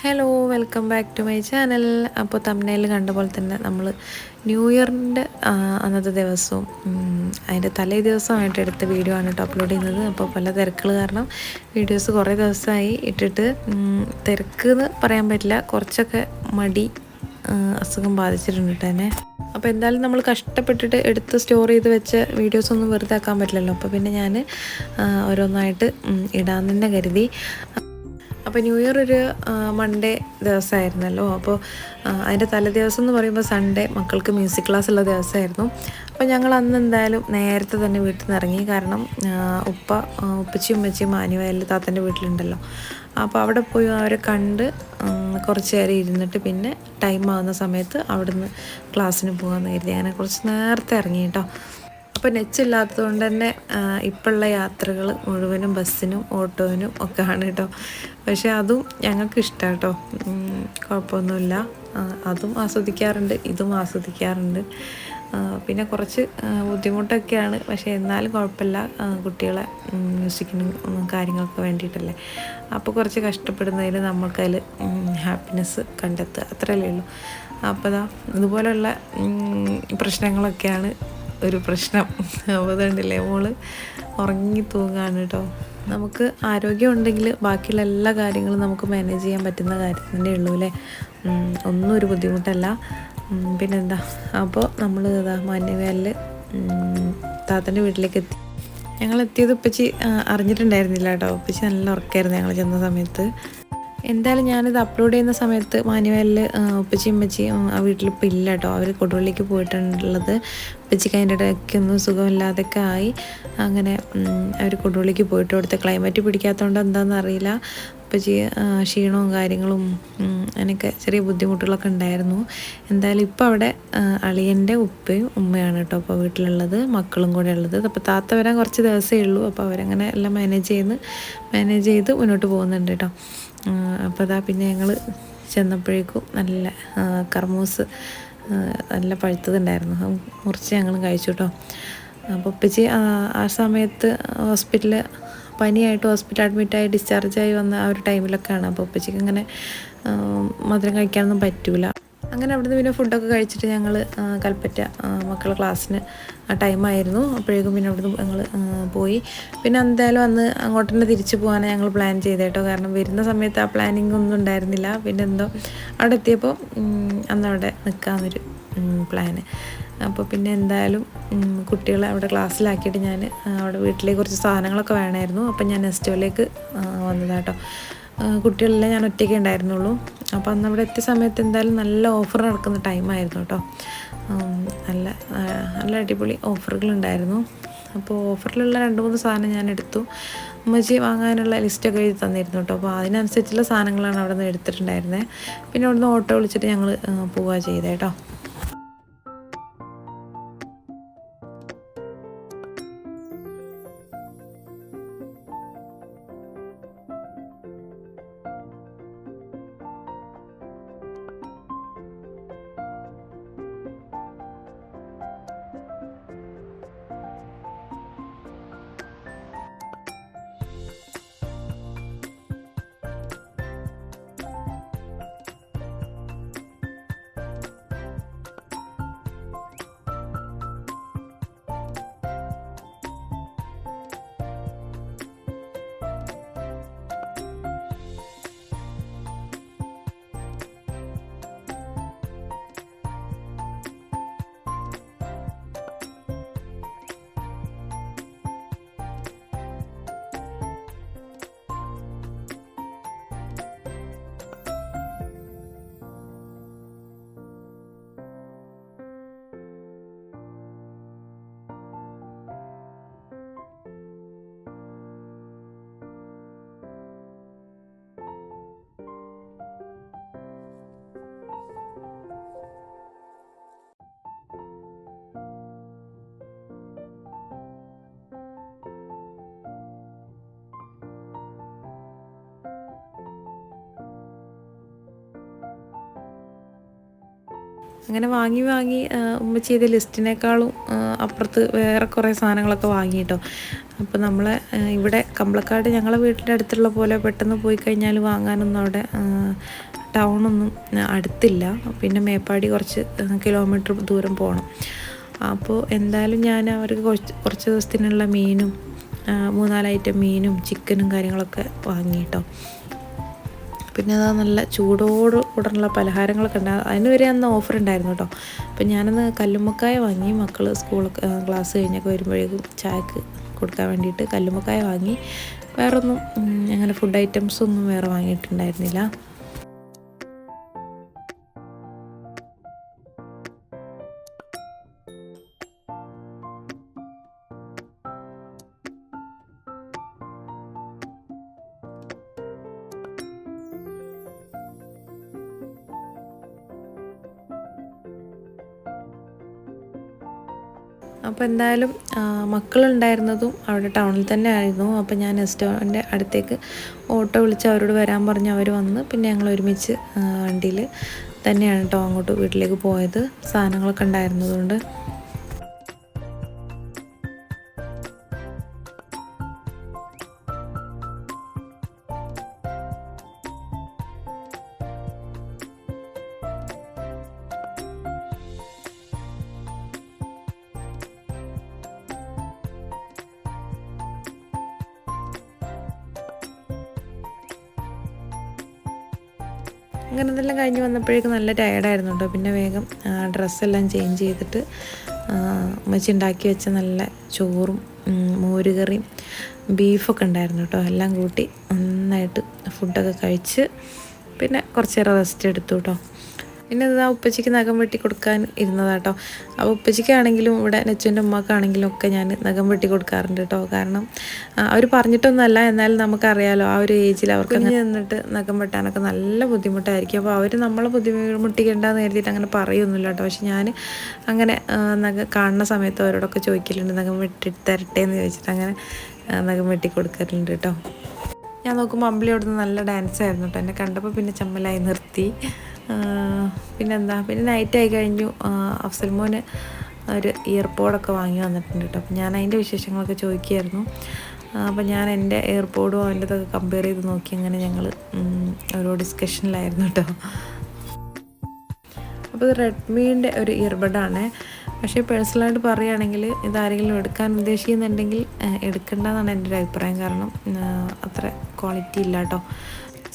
Hello, welcome back to my channel. അപ്പോൾ thumbnail കണ്ട പോലെ തന്നെ നമ്മൾ ന്യൂ ഇയറിൻ്റെ അന്നത്തെ ദിവസവും അതിൻ്റെ തലേ ദിവസമായിട്ട് എടുത്ത വീഡിയോ ആണ് കേട്ടോ അപ്ലോഡ് ചെയ്യുന്നത്. അപ്പോൾ പല തിരക്കുകൾ കാരണം വീഡിയോസ് കുറേ ദിവസമായി ഇട്ടിട്ട്, തിരക്ക് എന്ന് പറയാൻ പറ്റില്ല, കുറച്ചൊക്കെ മടി അസുഖം ബാധിച്ചിട്ടുണ്ട് കേട്ടോ എന്നെ. അപ്പോൾ എന്തായാലും നമ്മൾ കഷ്ടപ്പെട്ടിട്ട് എടുത്ത് സ്റ്റോർ ചെയ്ത് വെച്ച വീഡിയോസൊന്നും വെറുതെ ആക്കാൻ പറ്റില്ലല്ലോ. അപ്പോൾ പിന്നെ ഞാൻ ഓരോന്നായിട്ട് ഇടാൻ തന്നെ കരുതി. അപ്പോൾ ന്യൂ ഇയർ ഒരു മൺഡേ ദിവസമായിരുന്നല്ലോ. അപ്പോൾ അതിൻ്റെ തലേ ദിവസം എന്ന് പറയുമ്പോൾ സൺഡേ മക്കൾക്ക് മ്യൂസിക് ക്ലാസ് ഉള്ള ദിവസമായിരുന്നു. അപ്പോൾ ഞങ്ങൾ അന്ന് എന്തായാലും നേരത്തെ തന്നെ വീട്ടിൽ നിന്ന് ഇറങ്ങി. കാരണം ഉപ്പച്ചിയും ഉമ്മച്ചിയും മാനുവയലിൽ താത്തൻ്റെ വീട്ടിലുണ്ടല്ലോ. അപ്പോൾ അവിടെ പോയി അവരെ കണ്ട് കുറച്ച് നേരം ഇരുന്നിട്ട് പിന്നെ ടൈം ആകുന്ന സമയത്ത് അവിടുന്ന് ക്ലാസ്സിന് പോകാമെന്ന് കരുതി. അങ്ങനെ കുറച്ച് നേരത്തെ ഇറങ്ങി കേട്ടോ. അപ്പോൾ നെച്ചില്ലാത്തത് കൊണ്ട് തന്നെ ഇപ്പോഴുള്ള യാത്രകൾ മുഴുവനും ബസ്സിനും ഓട്ടോവിനും ഒക്കെ ആണ് കേട്ടോ. പക്ഷേ അതും ഞങ്ങൾക്ക് ഇഷ്ടമാണ് കേട്ടോ, കുഴപ്പമൊന്നുമില്ല. അതും ആസ്വദിക്കാറുണ്ട്, ഇതും ആസ്വദിക്കാറുണ്ട്. പിന്നെ കുറച്ച് ബുദ്ധിമുട്ടൊക്കെയാണ്, പക്ഷേ എന്നാലും കുഴപ്പമില്ല. കുട്ടികളെ മ്യൂസിക്കിനും കാര്യങ്ങൾക്ക് വേണ്ടിയിട്ടല്ലേ. അപ്പോൾ കുറച്ച് കഷ്ടപ്പെടുന്നതിന് നമ്മൾക്കതിൽ ഹാപ്പിനെസ് കണ്ടെത്തുക, അത്രയല്ലേ ഉള്ളൂ. അപ്പോൾ ഇതുപോലെയുള്ള പ്രശ്നങ്ങളൊക്കെയാണ് ഒരു പ്രശ്നം. അപ്പോൾ അതുകൊണ്ടില്ലേ മോള് ഉറങ്ങി തൂങ്ങാണ് കേട്ടോ. നമുക്ക് ആരോഗ്യം ഉണ്ടെങ്കിൽ ബാക്കിയുള്ള എല്ലാ കാര്യങ്ങളും നമുക്ക് മാനേജ് ചെയ്യാൻ പറ്റുന്ന കാര്യം തന്നെ ഉള്ളൂ അല്ലേ. ഒന്നും ഒരു ബുദ്ധിമുട്ടല്ല. പിന്നെന്താ, അപ്പോൾ നമ്മൾ മാനുവയലിൽ താത്തൻ്റെ വീട്ടിലേക്ക് എത്തി. ഞങ്ങൾ എത്തിയത് ഉപ്പച്ചി അറിഞ്ഞിട്ടുണ്ടായിരുന്നില്ല കേട്ടോ. ഉപ്പച്ചി നല്ല ഉറക്കമായിരുന്നു ഞങ്ങൾ ചെന്ന സമയത്ത്. എന്തായാലും ഞാനിത് അപ്ലോഡ് ചെയ്യുന്ന സമയത്ത് മാനുവലിൽ ഉപ്പച്ചിയും ഉമ്മച്ചിയും ആ വീട്ടിലിപ്പോൾ ഇല്ല കേട്ടോ. അവർ കൊടുവള്ളിക്ക് പോയിട്ടുള്ളത്. ഉപ്പച്ചിക്ക് അതിൻ്റെ ഇടയ്ക്ക് ഒന്നും സുഖമില്ലാതൊക്കെ ആയി. അങ്ങനെ അവർ കൊടുവള്ളിക്ക് പോയിട്ട് കൊടുത്ത ക്ലൈമറ്റ് പിടിക്കാത്തതുകൊണ്ട് എന്താണെന്ന് അറിയില്ല, ഉപ്പച്ചി ക്ഷീണവും കാര്യങ്ങളും അങ്ങനെയൊക്കെ ചെറിയ ബുദ്ധിമുട്ടുകളൊക്കെ ഉണ്ടായിരുന്നു. എന്തായാലും ഇപ്പോൾ അവിടെ അളിയൻ്റെ ഉപ്പയും ഉമ്മയാണ് കേട്ടോ ഇപ്പോൾ വീട്ടിലുള്ളത്, മക്കളും കൂടെ ഉള്ളത്. അപ്പോൾ താത്ത വരാൻ കുറച്ച് ദിവസമേ ഉള്ളൂ. അപ്പോൾ അവരങ്ങനെ എല്ലാം മാനേജ് ചെയ്ത് മുന്നോട്ട് പോകുന്നുണ്ട് കേട്ടോ. അപ്പോൾ പിന്നെ ഞങ്ങൾ ചെന്നപ്പോഴേക്കും നല്ല കർമൂസ് നല്ല പഴുത്തതുണ്ടായിരുന്നു. മുറിച്ച് ഞങ്ങൾ കഴിച്ചു കേട്ടോ. അപ്പോൾ ഉപ്പച്ചി ആ സമയത്ത് പനിയായിട്ട് ഹോസ്പിറ്റൽ അഡ്മിറ്റായി ഡിസ്ചാർജായി വന്ന ആ ഒരു ടൈമിലൊക്കെയാണ്. അപ്പോൾ ഉപ്പച്ചിക്ക് അങ്ങനെ മധുരം കഴിക്കാനൊന്നും പറ്റൂല. അങ്ങനെ അവിടുന്ന് പിന്നെ ഫുഡൊക്കെ കഴിച്ചിട്ട് ഞങ്ങൾ കൽപ്പറ്റ മക്കളുടെ ക്ലാസ്സിന് ആ ടൈമായിരുന്നു. അപ്പോഴേക്കും പിന്നെ അവിടുന്ന് ഞങ്ങൾ പോയി. പിന്നെ എന്തായാലും അന്ന് അങ്ങോട്ട് തന്നെ തിരിച്ചു പോകാനാണ് ഞങ്ങൾ പ്ലാൻ ചെയ്തേട്ടോ. കാരണം വരുന്ന സമയത്ത് ആ പ്ലാനിങ് ഒന്നും ഉണ്ടായിരുന്നില്ല. പിന്നെ എന്തോ അവിടെ എത്തിയപ്പോൾ അന്നവിടെ നിൽക്കാമെന്നൊരു പ്ലാന്. അപ്പോൾ പിന്നെ എന്തായാലും കുട്ടികളെ അവിടെ ക്ലാസ്സിലാക്കിയിട്ട് ഞാൻ അവിടെ വീട്ടിലേക്ക് കുറച്ച് സാധനങ്ങളൊക്കെ വേണമായിരുന്നു. അപ്പോൾ ഞാൻ നെസ്റ്റോയിലേക്ക് വന്നതാട്ടോ. കുട്ടികളെല്ലാം ഞാൻ ഒറ്റയ്ക്കേ ഉണ്ടായിരുന്നുള്ളൂ. അപ്പോൾ അന്ന് അവിടെ എത്തിയ സമയത്ത് എന്തായാലും നല്ല ഓഫർ നടക്കുന്ന ടൈമായിരുന്നു കേട്ടോ. നല്ല അടിപൊളി ഓഫറുകളുണ്ടായിരുന്നു. അപ്പോൾ ഓഫറിലുള്ള 2-3 സാധനം ഞാൻ എടുത്തു. ഉമ്മച്ചി വാങ്ങാനുള്ള ലിസ്റ്റൊക്കെ എഴുതി തന്നിരുന്നു കേട്ടോ. അപ്പോൾ അതിനനുസരിച്ചുള്ള സാധനങ്ങളാണ് അവിടെ നിന്ന് എടുത്തിട്ടുണ്ടായിരുന്നത്. പിന്നെ അവിടുന്ന് ഓട്ടോ വിളിച്ചിട്ട് ഞങ്ങൾ പോവുക ചെയ്തേ കേട്ടോ. അങ്ങനെ വാങ്ങി വാങ്ങി ഉമ്മ ചെയ്ത ലിസ്റ്റിനേക്കാളും അപ്പുറത്ത് വേറെ കുറേ സാധനങ്ങളൊക്കെ വാങ്ങി കേട്ടോ. അപ്പോൾ നമ്മളെ ഇവിടെ കമ്പളക്കാട് ഞങ്ങളെ വീട്ടിൻ്റെ അടുത്തുള്ള പോലെ പെട്ടെന്ന് പോയി കഴിഞ്ഞാൽ വാങ്ങാനൊന്നും അവിടെ ടൗണൊന്നും അടുത്തില്ല. പിന്നെ മേപ്പാടി കുറച്ച് കിലോമീറ്റർ ദൂരം പോകണം. അപ്പോൾ എന്തായാലും ഞാൻ അവർക്ക് കുറച്ച് ദിവസത്തിനുള്ള മീനും 3-4 ഐറ്റം മീനും ചിക്കനും കാര്യങ്ങളൊക്കെ വാങ്ങി കേട്ടോ. പിന്നെ അതാ നല്ല ചൂടോട് കൂടെയുള്ള പലഹാരങ്ങളൊക്കെ ഉണ്ട്. അതിന് വരെ അന്ന് ഓഫർ ഉണ്ടായിരുന്നു കേട്ടോ. അപ്പം ഞാനന്ന് കല്ലുമ്മക്കായ വാങ്ങി. മക്കൾ ക്ലാസ് കഴിഞ്ഞൊക്കെ വരുമ്പോഴേക്കും ചായക്ക് കൊടുക്കാൻ വേണ്ടിയിട്ട് കല്ലുമ്മക്കായ വാങ്ങി. വേറൊന്നും അങ്ങനെ ഫുഡ് ഐറ്റംസൊന്നും വേറെ വാങ്ങിയിട്ടുണ്ടായിരുന്നില്ല. അപ്പോൾ എന്തായാലും മക്കളുണ്ടായിരുന്നതും അവിടെ ടൗണിൽ തന്നെ ആയിരുന്നു. അപ്പോൾ ഞാൻ നെസ്റ്റോൻ്റെ അടുത്തേക്ക് ഓട്ടോ വിളിച്ച് അവരോട് വരാൻ പറഞ്ഞ് അവർ വന്ന് പിന്നെ ഞങ്ങൾ ഒരുമിച്ച് വണ്ടിയിൽ തന്നെയാണ് കേട്ടോ അങ്ങോട്ട് വീട്ടിലേക്ക് പോയത്, സാധനങ്ങളൊക്കെ ഉണ്ടായിരുന്നതുകൊണ്ട്. അങ്ങനെ ഇതെല്ലാം കഴിഞ്ഞ് വന്നപ്പോഴേക്കും നല്ല ടയർഡായിരുന്നു കേട്ടോ. പിന്നെ വേഗം ഡ്രസ്സെല്ലാം ചേഞ്ച് ചെയ്തിട്ട് ഉമ്മച്ചി ഉണ്ടാക്കി വെച്ച നല്ല ചോറും മോരുകറിയും ബീഫൊക്കെ ഉണ്ടായിരുന്നു കേട്ടോ. എല്ലാം കൂട്ടി നന്നായിട്ട് ഫുഡൊക്കെ കഴിച്ച് പിന്നെ കുറച്ച് നേരം റെസ്റ്റ് എടുത്തു കേട്ടോ. പിന്നെ ഇതാ ഉപ്പച്ചിക്ക് നഖം വെട്ടി കൊടുക്കാൻ ഇരുന്നതാട്ടോ. അപ്പോൾ ഉപ്പച്ചിക്കാണെങ്കിലും ഇവിടെ നെച്ചുവിൻ്റെ ഉമ്മക്കാണെങ്കിലും ഒക്കെ ഞാൻ നഖം വെട്ടി കൊടുക്കാറുണ്ട് കേട്ടോ. കാരണം അവർ പറഞ്ഞിട്ടൊന്നുമല്ല, എന്നാലും നമുക്കറിയാലോ ആ ഒരു ഏജിൽ അവർക്ക് അങ്ങനെ നിന്നിട്ട് നഖം വെട്ടാനൊക്കെ നല്ല ബുദ്ധിമുട്ടായിരിക്കും. അപ്പോൾ അവർ നമ്മളെ ബുദ്ധിമുട്ടിക്കേണ്ടെന്ന് കരുതിയിട്ട് അങ്ങനെ പറയൊന്നുമില്ല കേട്ടോ. പക്ഷെ ഞാൻ അങ്ങനെ കാണുന്ന സമയത്ത് അവരോടൊക്കെ ചോദിക്കലുണ്ട് നഖം വെട്ടി തരട്ടെ എന്ന് ചോദിച്ചിട്ട് അങ്ങനെ നഖം വെട്ടി കൊടുക്കാറുണ്ട് കേട്ടോ. ഞാൻ നോക്കുമ്പോൾ അമ്പിളി അവിടുന്ന് നല്ല ഡാൻസ് ആയിരുന്നു കേട്ടോ. എന്നെ കണ്ടപ്പോൾ പിന്നെ ചമ്മലായി നിർത്തി. പിന്നെന്താ, പിന്നെ നൈറ്റായി കഴിഞ്ഞു. അഫ്സൽമോന് ഒരു ഇയർപോഡൊക്കെ വാങ്ങി വന്നിട്ടുണ്ട് കേട്ടോ. അപ്പം ഞാൻ അതിൻ്റെ വിശേഷങ്ങളൊക്കെ ചോദിക്കുകയായിരുന്നു. അപ്പം ഞാൻ എൻ്റെ ഇയർപോഡും അവൻ്റെതൊക്കെ കമ്പയർ ചെയ്ത് നോക്കി. അങ്ങനെ ഞങ്ങൾ ഓരോ ഡിസ്കഷനിലായിരുന്നു കേട്ടോ. അപ്പോൾ ഇത് റെഡ്മീൻ്റെ ഒരു ഇയർബഡാണ്. പക്ഷേ പേഴ്സണലായിട്ട് പറയുകയാണെങ്കിൽ ഇതാരെങ്കിലും എടുക്കാൻ ഉദ്ദേശിക്കുന്നുണ്ടെങ്കിൽ എടുക്കേണ്ടതെന്നാണ് എൻ്റെ ഒരു അഭിപ്രായം. കാരണം അത്ര ക്വാളിറ്റി ഇല്ല കേട്ടോ.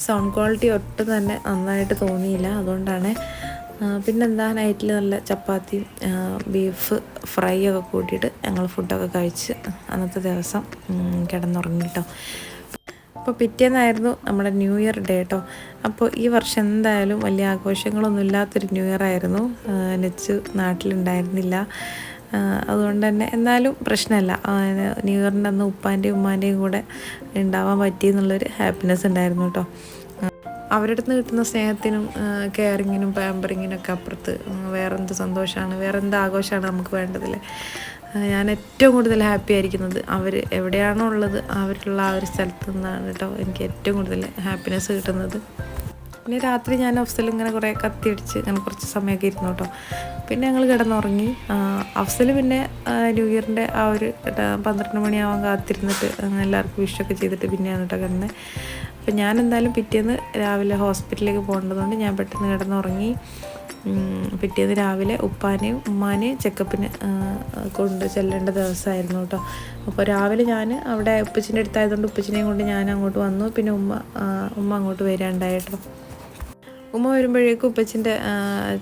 സൗണ്ട് ക്വാളിറ്റി ഒട്ടും തന്നെ നന്നായിട്ട് തോന്നിയില്ല, അതുകൊണ്ടാണ്. പിന്നെന്താ, നൈറ്റിൽ നല്ല ചപ്പാത്തിയും ബീഫ് ഫ്രൈ ഒക്കെ കൂട്ടിയിട്ട് ഞങ്ങൾ ഫുഡൊക്കെ കഴിച്ച് അന്നത്തെ ദിവസം കിടന്നുറങ്ങി കേട്ടോ. അപ്പോൾ പിറ്റേന്നായിരുന്നു നമ്മുടെ ന്യൂ ഇയർ ഡേ കേട്ടോ. അപ്പോൾ ഈ വർഷം എന്തായാലും വലിയ ആഘോഷങ്ങളൊന്നും ഇല്ലാത്തൊരു ന്യൂ ഇയർ ആയിരുന്നു. നെച്ച് നാട്ടിലുണ്ടായിരുന്നില്ല, അതുകൊണ്ട് തന്നെ എന്നാലും പ്രശ്നമല്ല. ന്യൂ ഇയറിൻ്റെ അന്ന് ഉപ്പാൻ്റെയും ഉമ്മാൻ്റെയും കൂടെ ഉണ്ടാവാൻ പറ്റിയെന്നുള്ളൊരു ഹാപ്പിനെസ് ഉണ്ടായിരുന്നു കേട്ടോ. അവരുടെ അടുത്ത് കിട്ടുന്ന സ്നേഹത്തിനും കെയറിങ്ങിനും പാമ്പറിങ്ങിനൊക്കെ അപ്പുറത്ത് വേറെന്ത് സന്തോഷമാണ്, വേറെന്ത് ആഘോഷമാണ് നമുക്ക് വേണ്ടതില്ലേ. ഞാൻ ഏറ്റവും കൂടുതൽ ഹാപ്പി ആയിരിക്കുന്നത് അവർ എവിടെയാണോ ഉള്ളത് അവരുള്ള ആ ഒരു സ്ഥലത്ത് നിന്നാണ് കേട്ടോ എനിക്ക് ഏറ്റവും കൂടുതൽ ഹാപ്പിനെസ് കിട്ടുന്നത്. പിന്നെ രാത്രി ഞാൻ അഫ്സൽ ഇങ്ങനെ കുറേ കത്തിയടിച്ച് ഇങ്ങനെ കുറച്ച് സമയമൊക്കെ ഇരുന്നു കേട്ടോ. പിന്നെ ഞങ്ങൾ കിടന്നുറങ്ങി. അഫ്സൽ പിന്നെ ന്യൂ ഇയറിൻ്റെ ആ ഒരു 12 മണിയാവാൻ കാത്തിരുന്നിട്ട് എല്ലാവർക്കും വിഷൊക്കെ ചെയ്തിട്ട് പിന്നെയാണ് കേട്ടോ കിടന്നത്. അപ്പം ഞാൻ എന്തായാലും പിറ്റേന്ന് രാവിലെ ഹോസ്പിറ്റലിലേക്ക് പോകേണ്ടതുകൊണ്ട് ഞാൻ പെട്ടെന്ന് കിടന്നുറങ്ങി. പിറ്റേന്ന് രാവിലെ ഉപ്പാനെയും ഉമ്മാനെയും ചെക്കപ്പിന് കൊണ്ട് ചെല്ലേണ്ട ദിവസമായിരുന്നു കേട്ടോ. അപ്പോൾ രാവിലെ ഞാൻ അവിടെ ഉപ്പച്ചിൻ്റെ അടുത്തായതുകൊണ്ട് ഉപ്പച്ചിനെയും കൊണ്ട് ഞാൻ അങ്ങോട്ട് വന്നു. പിന്നെ ഉമ്മ അങ്ങോട്ട് വരാണ്ടായിട്ടോ. ഉമ്മ വരുമ്പോഴേക്കും ഉപ്പച്ചിൻ്റെ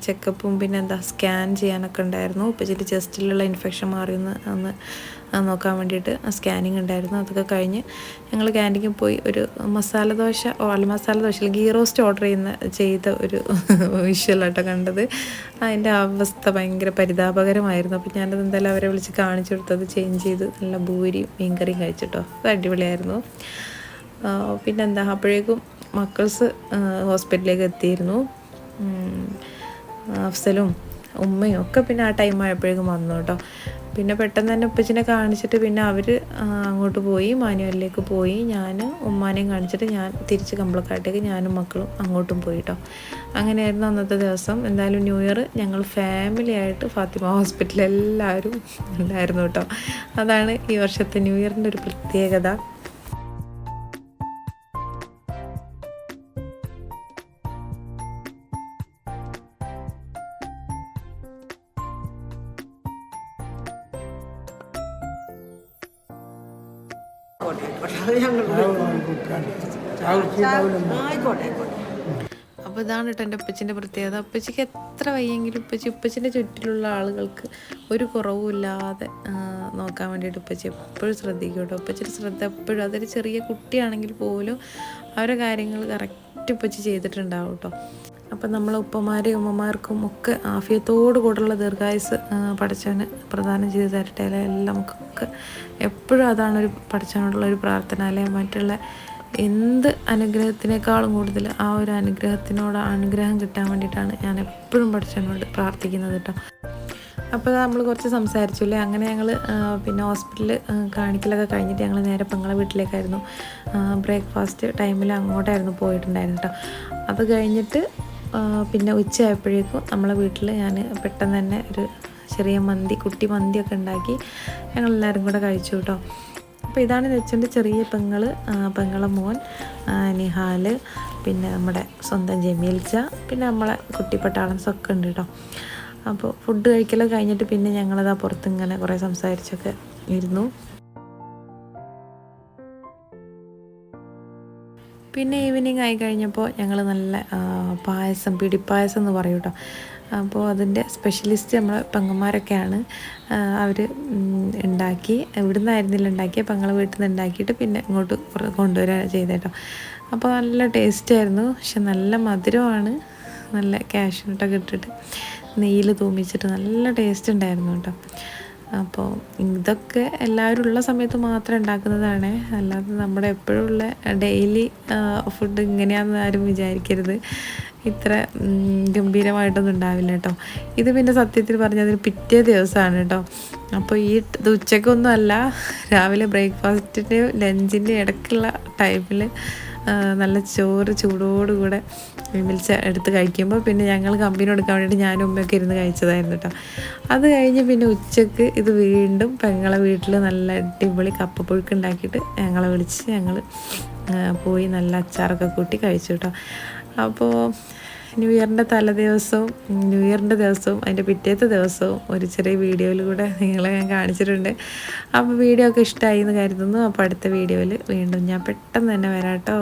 ചെക്കപ്പും പിന്നെ സ്കാൻ ചെയ്യാനൊക്കെ ഉണ്ടായിരുന്നു. ഉപ്പച്ചിൻ്റെ ചെസ്റ്റിലുള്ള ഇൻഫെക്ഷൻ മാറിയെന്ന് അന്ന് നോക്കാൻ വേണ്ടിയിട്ട് സ്കാനിങ് ഉണ്ടായിരുന്നു. അതൊക്കെ കഴിഞ്ഞ് ഞങ്ങൾ ക്യാൻറ്റീനിൽ പോയി ഒരു മസാല ദോശ ഗീ റോസ്റ്റ് ഓർഡർ ചെയ്ത ഒരു വിഷ്വലാട്ടോ കണ്ടത്. അതിൻ്റെ അവസ്ഥ ഭയങ്കര പരിതാപകരമായിരുന്നു. അപ്പോൾ ഞാനത് എന്തായാലും അവരെ വിളിച്ച് കാണിച്ചു കൊടുത്തത് ചേഞ്ച് ചെയ്ത് നല്ല ഭൂരിയും മീൻകറിയും കഴിച്ചിട്ടോ. അത് അടിപൊളിയായിരുന്നു. അപ്പോഴേക്കും മക്കൾസ് ഹോസ്പിറ്റലിലേക്ക് എത്തിയിരുന്നു. അഫ്സലും ഉമ്മയും ഒക്കെ പിന്നെ ആ ടൈം ആയപ്പോഴേക്കും വന്നു കേട്ടോ. പിന്നെ പെട്ടെന്ന് തന്നെ ഉപ്പച്ചിനെ കാണിച്ചിട്ട് പിന്നെ അവർ അങ്ങോട്ട് പോയി, മാനുവലിലേക്ക് പോയി. ഞാൻ ഉമ്മാനെയും കാണിച്ചിട്ട് ഞാൻ തിരിച്ച് കമ്പളക്കാട്ടേക്ക് ഞാനും മക്കളും അങ്ങോട്ടും പോയി കേട്ടോ. അങ്ങനെയായിരുന്നു അന്നത്തെ ദിവസം. എന്തായാലും ന്യൂ ഇയർ ഞങ്ങൾ ഫാമിലി ആയിട്ട് ഫാത്തിമ ഹോസ്പിറ്റലിൽ എല്ലാവരും ഉണ്ടായിരുന്നു കേട്ടോ. അതാണ് ഈ വർഷത്തെ ന്യൂ ഇയറിൻ്റെ ഒരു പ്രത്യേകത. അപ്പോൾ ഇതാണ് കേട്ടോ എൻ്റെ ഉപ്പച്ചിൻ്റെ പ്രത്യേകത. ഉപ്പച്ചിക്ക് എത്ര വയ്യെങ്കിലും ഉപ്പച്ചിൻ്റെ ചുറ്റിലുള്ള ആളുകൾക്ക് ഒരു കുറവുമില്ലാതെ നോക്കാൻ വേണ്ടിയിട്ട് ഉപ്പച്ചി എപ്പോഴും ശ്രദ്ധിക്കും കേട്ടോ. ഉപ്പച്ചിയുടെ ശ്രദ്ധ എപ്പോഴും, അതൊരു ചെറിയ കുട്ടിയാണെങ്കിൽ പോലും അവരുടെ കാര്യങ്ങൾ കറക്റ്റ് ഉപ്പച്ചി ചെയ്തിട്ടുണ്ടാവും കേട്ടോ. അപ്പം നമ്മളെ ഉപ്പമാരെയും ഉമ്മമാർക്കും ഒക്കെ ആഫിയത്തോടു കൂടെയുള്ള ദീർഘായുസ് പഠിച്ചവന് പ്രദാനം ചെയ്ത് തരട്ടെ. എല്ലാം നമുക്കൊക്കെ എപ്പോഴും അതാണൊരു പഠിച്ചവനോടുള്ള ഒരു പ്രാർത്ഥന. അല്ലെങ്കിൽ മറ്റുള്ള എന്ത് അനുഗ്രഹത്തിനേക്കാളും കൂടുതൽ ആ ഒരു അനുഗ്രഹം കിട്ടാൻ വേണ്ടിയിട്ടാണ് ഞാൻ എപ്പോഴും പഠിച്ചവനോട് പ്രാർത്ഥിക്കുന്നത് കേട്ടോ. അപ്പോൾ നമ്മൾ കുറച്ച് സംസാരിച്ചില്ലേ. അങ്ങനെ ഞങ്ങൾ പിന്നെ ഹോസ്പിറ്റലിൽ കാണിക്കലൊക്കെ കഴിഞ്ഞിട്ട് ഞങ്ങൾ നേരെ പെങ്ങളെ വീട്ടിലേക്കായിരുന്നു. ബ്രേക്ക്ഫാസ്റ്റ് ടൈമിൽ അങ്ങോട്ടായിരുന്നു പോയിട്ടുണ്ടായിരുന്നു കേട്ടോ. അത് കഴിഞ്ഞിട്ട് പിന്നെ ഉച്ചയായപ്പോഴേക്കും നമ്മളെ വീട്ടിൽ ഞാൻ പെട്ടെന്ന് തന്നെ ഒരു ചെറിയ കുട്ടി മന്തിയൊക്കെ ഉണ്ടാക്കി ഞങ്ങളെല്ലാവരും കൂടെ കഴിച്ചു കേട്ടോ. അപ്പോൾ ഇതാണ് നെച്ചൻ്റെ ചെറിയ പെങ്ങളെ മോൻ നിഹാൽ, പിന്നെ നമ്മുടെ സ്വന്തം ജമീൽച്ച, പിന്നെ നമ്മളെ കുട്ടിപ്പട്ടാളൻസൊക്കെ ഉണ്ട് കേട്ടോ. അപ്പോൾ ഫുഡ് കഴിക്കലൊക്കെ കഴിഞ്ഞിട്ട് പിന്നെ ഞങ്ങളതാ പുറത്തിങ്ങനെ കുറേ സംസാരിച്ചൊക്കെ ഇരുന്നു. പിന്നെ ഈവനിങ് ആയി കഴിഞ്ഞപ്പോൾ ഞങ്ങൾ നല്ല പായസം, പിടിപ്പായസം എന്ന് പറയും കേട്ടോ. അപ്പോൾ അതിൻ്റെ സ്പെഷ്യലിസ്റ്റ് നമ്മളെ പെങ്ങന്മാരൊക്കെയാണ്. അവർ ഉണ്ടാക്കി, ഇവിടെ നിന്നായിരുന്നില്ല ഉണ്ടാക്കിയ പെങ്ങളെ വീട്ടിൽ നിന്ന് ഉണ്ടാക്കിയിട്ട് പിന്നെ ഇങ്ങോട്ട് കൊണ്ടുവരിക ചെയ്തേട്ടോ. അപ്പോൾ നല്ല ടേസ്റ്റായിരുന്നു. പക്ഷെ നല്ല മധുരമാണ്. നല്ല കാഷ്യൂനട്ടൊക്കെ ഇട്ടിട്ട് നെയ്യിൽ തൂമിച്ചിട്ട് നല്ല ടേസ്റ്റ് ഉണ്ടായിരുന്നു കേട്ടോ. അപ്പോൾ ഇതൊക്കെ എല്ലാവരും ഉള്ള സമയത്ത് മാത്രം ഉണ്ടാക്കുന്നതാണ്. അല്ലാതെ നമ്മുടെ എപ്പോഴുള്ള ഡെയിലി ഫുഡ് ഇങ്ങനെയാണെന്ന് ആരും വിചാരിക്കരുത്. ഇത്ര ഗംഭീരമായിട്ടൊന്നും ഉണ്ടാവില്ല കേട്ടോ. ഇത് പിന്നെ സത്യത്തിൽ പറഞ്ഞാൽ പിറ്റേ ദിവസമാണ് കേട്ടോ. അപ്പോൾ ഇത് ഉച്ചക്കൊന്നും അല്ല, രാവിലെ ബ്രേക്ക്ഫാസ്റ്റിൻ്റെയും ലഞ്ചിൻ്റെയും ഇടയ്ക്കുള്ള ടൈമിൽ നല്ല ചോറ് ചൂടോടുകൂടെ വിമിൽച്ച എടുത്ത് കഴിക്കുമ്പോൾ പിന്നെ ഞങ്ങൾ കമ്പനി കൊടുക്കാൻ വേണ്ടിയിട്ട് ഞാനും ഉമ്മയൊക്കെ ഇരുന്ന് കഴിച്ചതായിരുന്നു കേട്ടോ. അത് കഴിഞ്ഞ് പിന്നെ ഉച്ചക്ക് ഇത് വീണ്ടും പെങ്ങളെ വീട്ടിൽ നല്ല അടിപൊളി കപ്പപ്പുഴുക്ക് ഉണ്ടാക്കിയിട്ട് ഞങ്ങളെ വിളിച്ച് ഞങ്ങൾ പോയി നല്ല അച്ചാറൊക്കെ കൂട്ടി കഴിച്ചു കേട്ടോ. അപ്പോൾ ന്യൂ ഇയറിൻ്റെ തലേദിവസവും ന്യൂ ഇയറിൻ്റെ ദിവസവും അതിൻ്റെ പിറ്റേത്തെ ദിവസവും ഒരു ചെറിയ വീഡിയോയിലൂടെ നിങ്ങളെ ഞാൻ കാണിച്ചിട്ടുണ്ട്. അപ്പോൾ വീഡിയോ ഒക്കെ ഇഷ്ടമായി എന്ന് കരുതുന്നു. അപ്പോൾ അടുത്ത വീഡിയോയിൽ വീണ്ടും ഞാൻ പെട്ടെന്ന് തന്നെ വരാം കേട്ടോ.